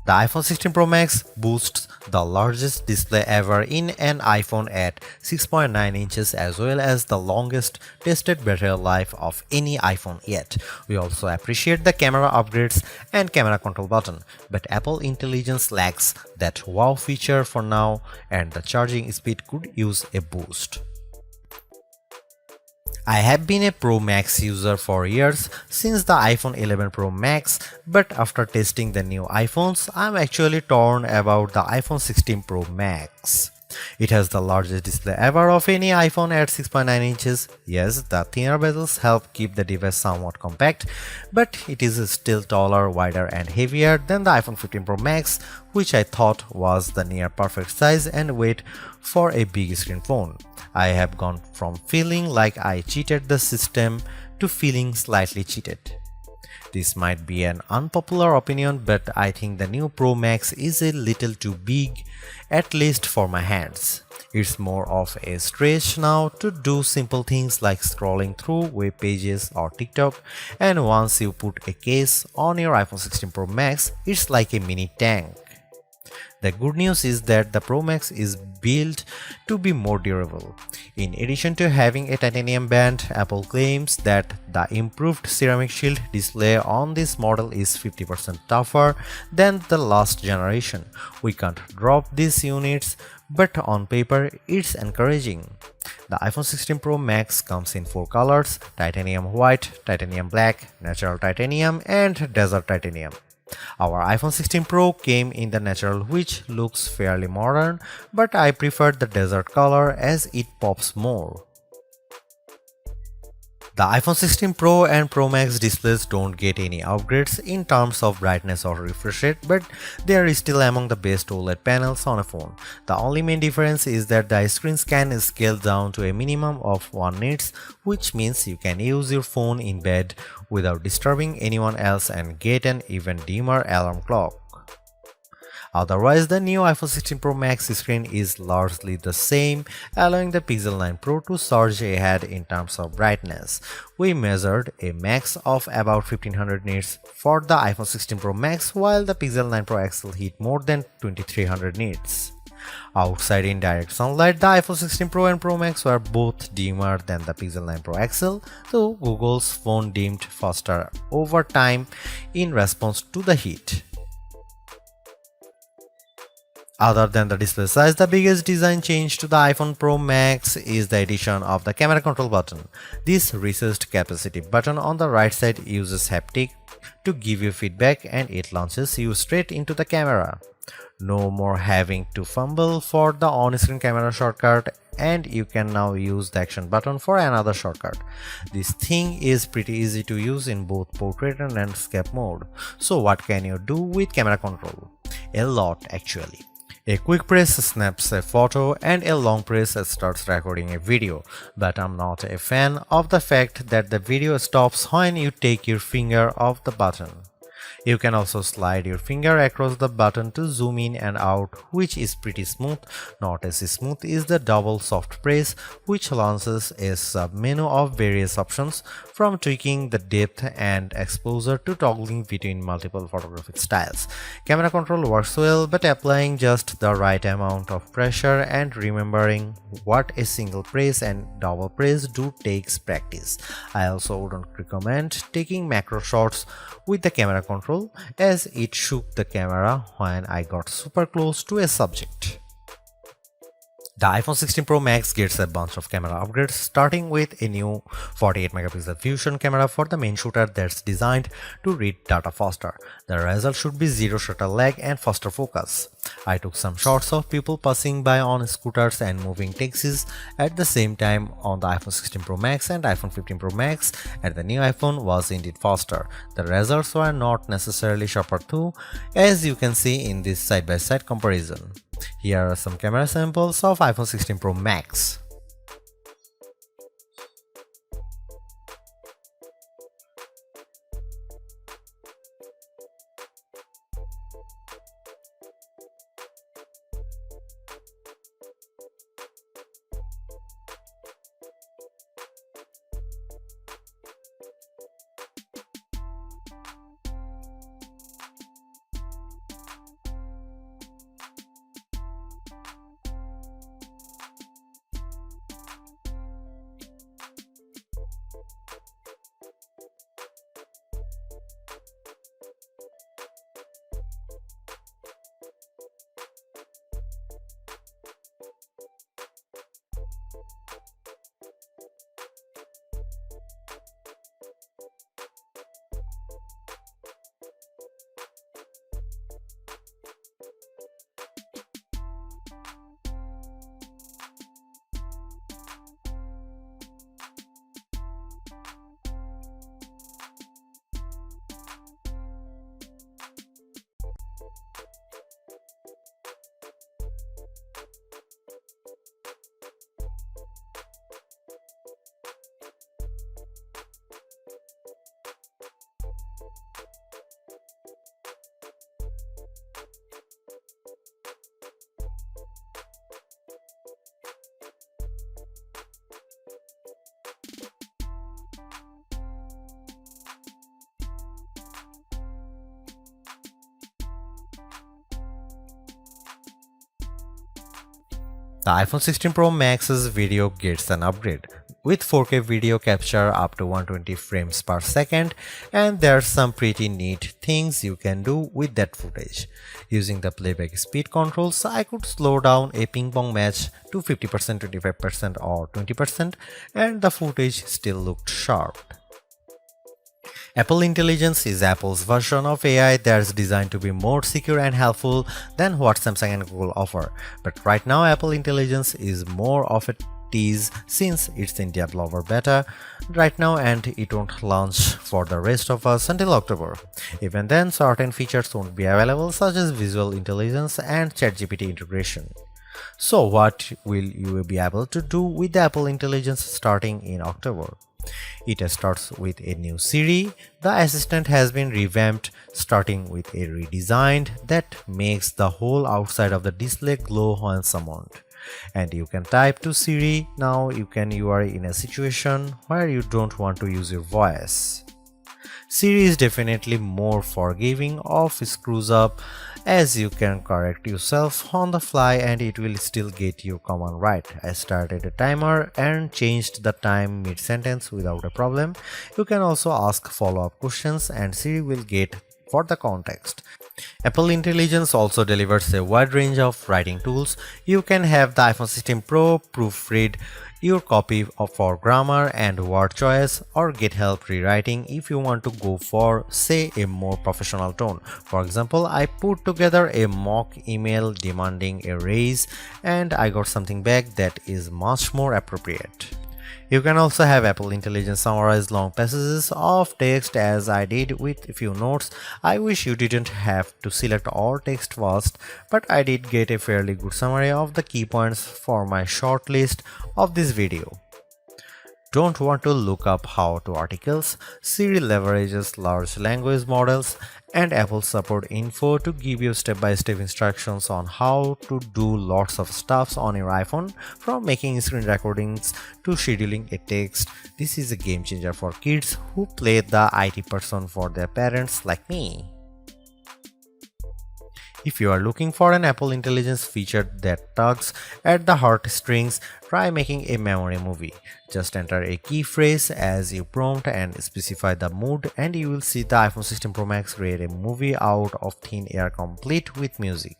The iPhone 16 Pro Max boasts the largest display ever in an iPhone at 6.9 inches as well as the longest tested battery life of any iPhone yet. We also appreciate the camera upgrades and camera control button, but Apple Intelligence lacks that wow feature for now and the charging speed could use a boost. I have been a Pro Max user for years since the iPhone 11 Pro Max, but after testing the new iPhones, I'm actually torn about the iPhone 16 Pro Max. It has the largest display ever of any iPhone at 6.9 inches. Yes, the thinner bezels help keep the device somewhat compact, but it is still taller, wider and heavier than the iPhone 15 Pro Max, which I thought was the near perfect size and weight for a big screen phone. I have gone from feeling like I cheated the system to feeling slightly cheated. This might be an unpopular opinion, but I think the new Pro Max is a little too big, at least for my hands. It's more of a stretch now to do simple things like scrolling through web pages or TikTok, and once you put a case on your iPhone 16 Pro Max, it's like a mini tank. The good news is that the Pro Max is built to be more durable. In addition to having a titanium band, Apple claims that the improved ceramic shield display on this model is 50% tougher than the last generation. We can't drop these units, but on paper it's encouraging. The iPhone 16 Pro Max comes in 4 colors: titanium white, titanium black, natural titanium, and desert titanium. Our iPhone 16 Pro came in the natural, which looks fairly modern, but I prefer the desert color as it pops more. The iPhone 16 Pro and Pro Max displays don't get any upgrades in terms of brightness or refresh rate, but they are still among the best OLED panels on a phone. The only main difference is that the screens can scale down to a minimum of 1 nits, which means you can use your phone in bed without disturbing anyone else and get an even dimmer alarm clock. Otherwise, the new iPhone 16 Pro Max screen is largely the same, allowing the Pixel 9 Pro to surge ahead in terms of brightness. We measured a max of about 1500 nits for the iPhone 16 Pro Max, while the Pixel 9 Pro XL hit more than 2300 nits. Outside in direct sunlight, the iPhone 16 Pro and Pro Max were both dimmer than the Pixel 9 Pro XL, though Google's phone dimmed faster over time in response to the heat. Other than the display size, the biggest design change to the iPhone Pro Max is the addition of the camera control button. This recessed capacitive button on the right side uses haptic to give you feedback, and it launches you straight into the camera. No more having to fumble for the on-screen camera shortcut, and you can now use the action button for another shortcut. This thing is pretty easy to use in both portrait and landscape mode. So what can you do with camera control? A lot, actually. A quick press snaps a photo and a long press starts recording a video, but I'm not a fan of the fact that the video stops when you take your finger off the button. You can also slide your finger across the button to zoom in and out, which is pretty smooth. Not as smooth is the double soft press, which launches a sub-menu of various options, from tweaking the depth and exposure to toggling between multiple photographic styles. Camera control works well, but applying just the right amount of pressure and remembering what a single press and double press do takes practice. I also wouldn't recommend taking macro shots with the camera control, as it shook the camera when I got super close to a subject. The iPhone 16 Pro Max gets a bunch of camera upgrades, starting with a new 48 megapixel fusion camera for the main shooter that's designed to read data faster. The result should be zero shutter lag and faster focus. I took some shots of people passing by on scooters and moving taxis at the same time on the iPhone 16 Pro Max and iPhone 15 Pro Max, and the new iPhone was indeed faster. The results were not necessarily sharper though, as you can see in this side-by-side comparison. Here are some camera samples of iPhone 16 Pro Max. The iPhone 16 Pro Max's video gets an upgrade with 4K video capture up to 120 frames per second, and there's some pretty neat things you can do with that footage. Using the playback speed controls, I could slow down a ping pong match to 50%, 25% or 20%, and the footage still looked sharp. Apple Intelligence is Apple's version of AI that's designed to be more secure and helpful than what Samsung and Google offer. But right now, Apple Intelligence is more of a tease since it's in developer beta right now and it won't launch for the rest of us until October. Even then, certain features won't be available such as visual intelligence and ChatGPT integration. So what will you be able to do with the Apple Intelligence starting in October? It starts with a new Siri. The assistant has been revamped, starting with a redesigned that makes the whole outside of the display glow when summoned. And you can type to Siri. Now you are in a situation where you don't want to use your voice. Siri is definitely more forgiving of screws up, as you can correct yourself on the fly and it will still get your command right. I started a timer and changed the time mid-sentence without a problem. You can also ask follow-up questions and Siri will get for the context. Apple Intelligence also delivers a wide range of writing tools. You can have the iPhone 16 Pro proofread your copy for grammar and word choice, or get help rewriting if you want to go for, say, a more professional tone. For example, I put together a mock email demanding a raise and I got something back that is much more appropriate. You can also have Apple Intelligence summarize long passages of text as I did with a few notes. I wish you didn't have to select all text first, but I did get a fairly good summary of the key points for my short list of this video. Don't want to look up how-to articles? Siri leverages large language models and Apple support info to give you step-by-step instructions on how to do lots of stuff on your iPhone, from making screen recordings to scheduling a text. This is a game changer for kids who play the IT person for their parents like me. If you are looking for an Apple Intelligence feature that tugs at the heartstrings, try making a memory movie. Just enter a key phrase as you prompt and specify the mood, and you will see the iPhone 16 Pro Max create a movie out of thin air complete with music.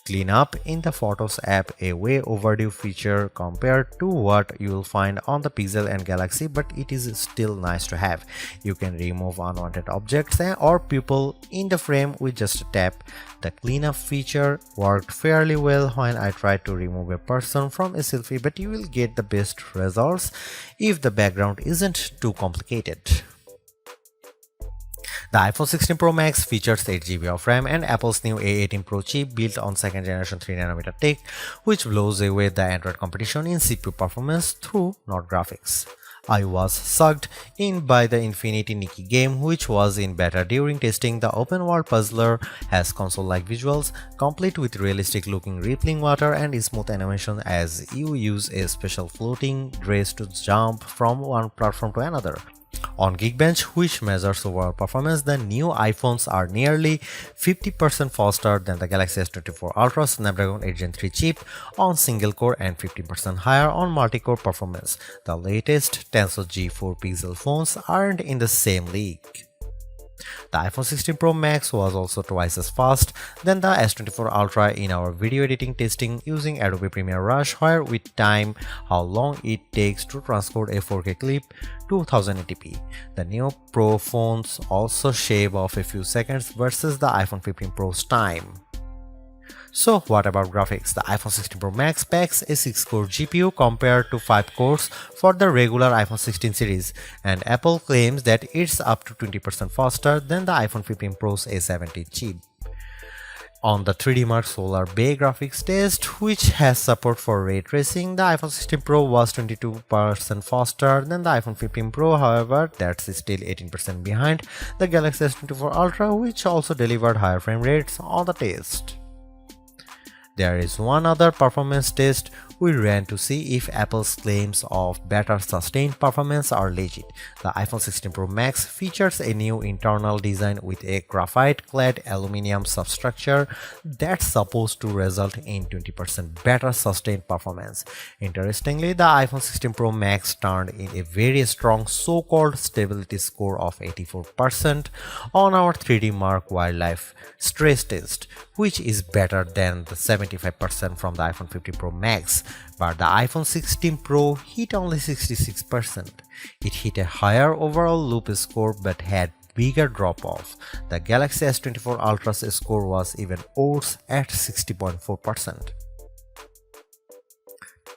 Clean up in the Photos app, a way overdue feature compared to what you will find on the Pixel and Galaxy, but it is still nice to have. You can remove unwanted objects or people in the frame with just a tap. The cleanup feature worked fairly well when I tried to remove a person from a selfie, but you will get the best results if the background isn't too complicated. The iPhone 16 Pro Max features 8GB of RAM and Apple's new A18 Pro chip built on 2nd generation 3nm tech, which blows away the Android competition in CPU performance through not graphics. I was sucked in by the Infinity Nikki game, which was in beta during testing. The open world puzzler has console-like visuals, complete with realistic looking rippling water and smooth animation as you use a special floating dress to jump from one platform to another. On Geekbench, which measures overall performance, the new iPhones are nearly 50% faster than the Galaxy S24 Ultra Snapdragon 8 Gen 3 chip on single core and 15% higher on multi-core performance. The latest Tensor G4 Pixel phones aren't in the same league. The iPhone 16 Pro Max was also twice as fast than the S24 Ultra in our video editing testing using Adobe Premiere Rush, where we time how long it takes to transport a 4K clip to 1080p. The new Pro phones also shave off a few seconds versus the iPhone 15 Pro's time. So what about graphics? The iPhone 16 Pro Max packs a 6-core GPU compared to 5 cores for the regular iPhone 16 series, and Apple claims that it's up to 20% faster than the iPhone 15 Pro's A70 chip. On the 3D Mark Solar Bay graphics test, which has support for ray tracing, the iPhone 16 Pro was 22% faster than the iPhone 15 Pro. However, that's still 18% behind the Galaxy S24 Ultra, which also delivered higher frame rates on the test. There is one other performance test we ran to see if Apple's claims of better sustained performance are legit. The iPhone 16 Pro Max features a new internal design with a graphite-clad aluminum substructure that's supposed to result in 20% better sustained performance. Interestingly, the iPhone 16 Pro Max turned in a very strong so-called stability score of 84% on our 3D Mark Wildlife stress test, which is better than the 75% from the iPhone 15 Pro Max, but the iPhone 16 Pro hit only 66%. It hit a higher overall loop score but had bigger drop-off. The Galaxy S24 Ultra's score was even worse at 60.4%.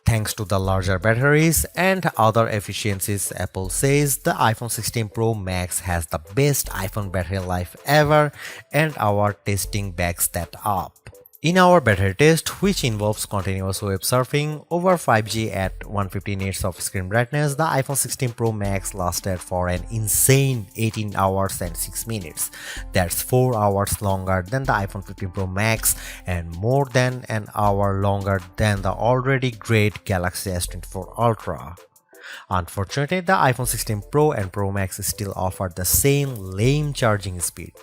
Thanks to the larger batteries and other efficiencies, Apple says the iPhone 16 Pro Max has the best iPhone battery life ever, and our testing backs that up. In our battery test, which involves continuous web surfing over 5G at 150 nits of screen brightness, the iPhone 16 Pro Max lasted for an insane 18 hours and 6 minutes. That's 4 hours longer than the iPhone 15 Pro Max and more than an hour longer than the already great Galaxy S24 Ultra. Unfortunately, the iPhone 16 Pro and Pro Max still offer the same lame charging speed.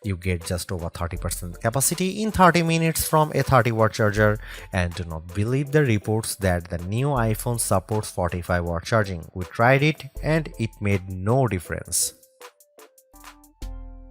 You get just over 30% capacity in 30 minutes from a 30-watt charger, and do not believe the reports that the new iPhone supports 45-watt charging. We tried it and it made no difference.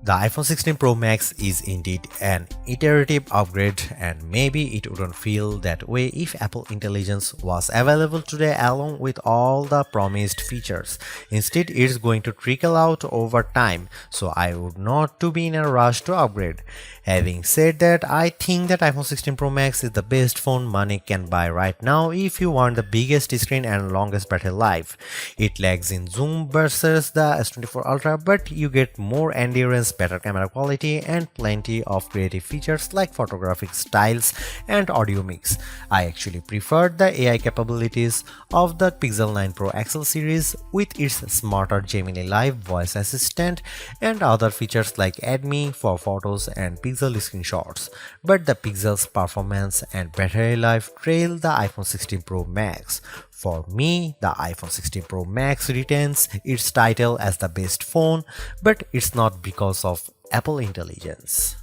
The iPhone 16 Pro Max is indeed an iterative upgrade, and maybe it wouldn't feel that way if Apple Intelligence was available today along with all the promised features. Instead, it's going to trickle out over time, so I would not to be in a rush to upgrade. Having said that, I think that iPhone 16 Pro Max is the best phone money can buy right now if you want the biggest screen and longest battery life. It lags in zoom versus the S24 Ultra, but you get more endurance, better camera quality, and plenty of creative features like photographic styles and audio mix. I actually preferred the AI capabilities of the Pixel 9 Pro XL series with its smarter Gemini Live voice assistant and other features like Add Me for photos and Pixel screenshots, but the Pixel's performance and battery life trail the iPhone 16 Pro Max. For me, the iPhone 16 Pro Max retains its title as the best phone, but it's not because of Apple Intelligence.